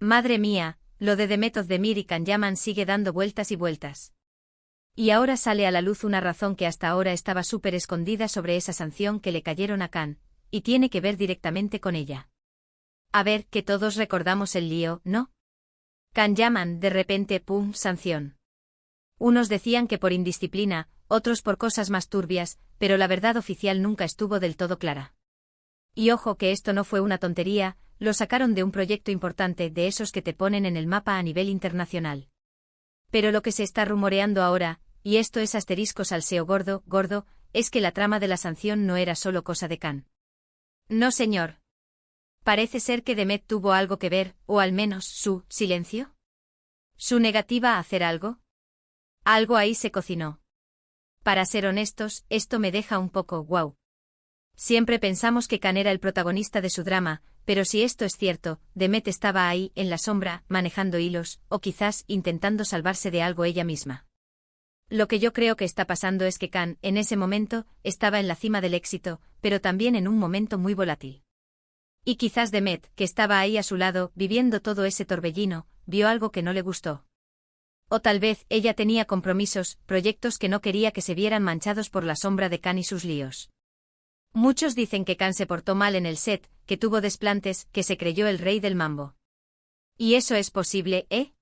Madre mía, lo de Demet Özdemir y Can Yaman sigue dando vueltas y vueltas. Y ahora sale a la luz una razón que hasta ahora estaba súper escondida sobre esa sanción que le cayeron a Can, y tiene que ver directamente con ella. A ver, que todos recordamos el lío, ¿no? Can Yaman, de repente, ¡pum!, sanción. Unos decían que por indisciplina, otros por cosas más turbias, pero la verdad oficial nunca estuvo del todo clara. Y ojo que esto no fue una tontería, lo sacaron de un proyecto importante, de esos que te ponen en el mapa a nivel internacional. Pero lo que se está rumoreando ahora, y esto es asterisco salseo gordo, es que la trama de la sanción no era solo cosa de Can. No señor. Parece ser que Demet tuvo algo que ver, o al menos su silencio. ¿Su negativa a hacer algo? Algo ahí se cocinó. Para ser honestos, esto me deja un poco guau. Siempre pensamos que Can era el protagonista de su drama, pero si esto es cierto, Demet estaba ahí, en la sombra, manejando hilos, o quizás intentando salvarse de algo ella misma. Lo que yo creo que está pasando es que Can, en ese momento, estaba en la cima del éxito, pero también en un momento muy volátil. Y quizás Demet, que estaba ahí a su lado, viviendo todo ese torbellino, vio algo que no le gustó. O tal vez ella tenía compromisos, proyectos que no quería que se vieran manchados por la sombra de Can y sus líos. Muchos dicen que Can se portó mal en el set, que tuvo desplantes, que se creyó el rey del mambo. Y eso es posible, ¿eh?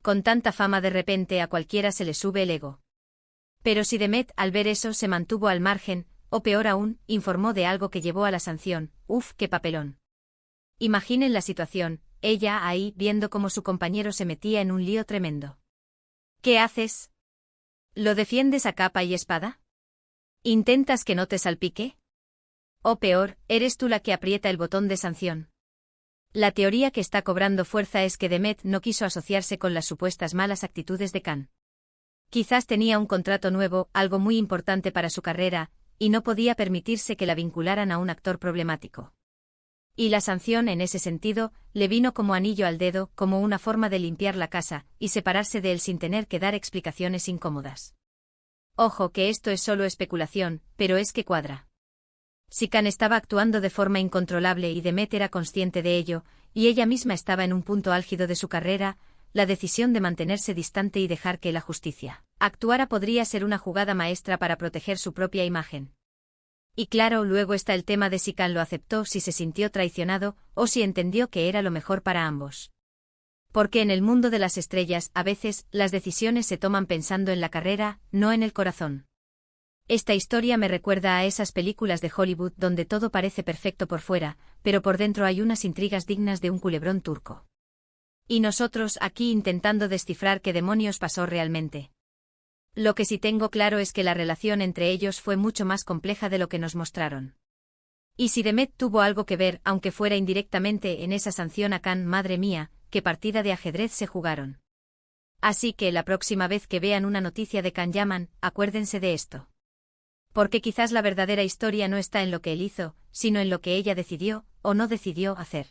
Con tanta fama de repente a cualquiera se le sube el ego. Pero si Demet al ver eso se mantuvo al margen, o peor aún, informó de algo que llevó a la sanción, ¡uf, qué papelón! Imaginen la situación, ella ahí viendo cómo su compañero se metía en un lío tremendo. ¿Qué haces? ¿Lo defiendes a capa y espada? ¿Intentas que no te salpique? O peor, eres tú la que aprieta el botón de sanción. La teoría que está cobrando fuerza es que Demet no quiso asociarse con las supuestas malas actitudes de Can. Quizás tenía un contrato nuevo, algo muy importante para su carrera, y no podía permitirse que la vincularan a un actor problemático. Y la sanción, en ese sentido, le vino como anillo al dedo, como una forma de limpiar la casa, y separarse de él sin tener que dar explicaciones incómodas. Ojo que esto es solo especulación, pero es que cuadra. Si Can estaba actuando de forma incontrolable y Demet era consciente de ello, y ella misma estaba en un punto álgido de su carrera, la decisión de mantenerse distante y dejar que la justicia actuara podría ser una jugada maestra para proteger su propia imagen. Y claro, luego está el tema de si Can lo aceptó, si se sintió traicionado, o si entendió que era lo mejor para ambos. Porque en el mundo de las estrellas, a veces, las decisiones se toman pensando en la carrera, no en el corazón. Esta historia me recuerda a esas películas de Hollywood donde todo parece perfecto por fuera, pero por dentro hay unas intrigas dignas de un culebrón turco. Y nosotros aquí intentando descifrar qué demonios pasó realmente. Lo que sí tengo claro es que la relación entre ellos fue mucho más compleja de lo que nos mostraron. Y si Demet tuvo algo que ver, aunque fuera indirectamente, en esa sanción a Can, madre mía, qué partida de ajedrez se jugaron. Así que la próxima vez que vean una noticia de Can Yaman, acuérdense de esto. Porque quizás la verdadera historia no está en lo que él hizo, sino en lo que ella decidió, o no decidió hacer.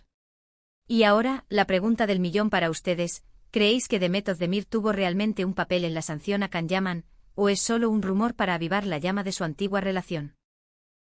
Y ahora, la pregunta del millón para ustedes, ¿creéis que Demet Özdemir tuvo realmente un papel en la sanción a Can Yaman, o es solo un rumor para avivar la llama de su antigua relación?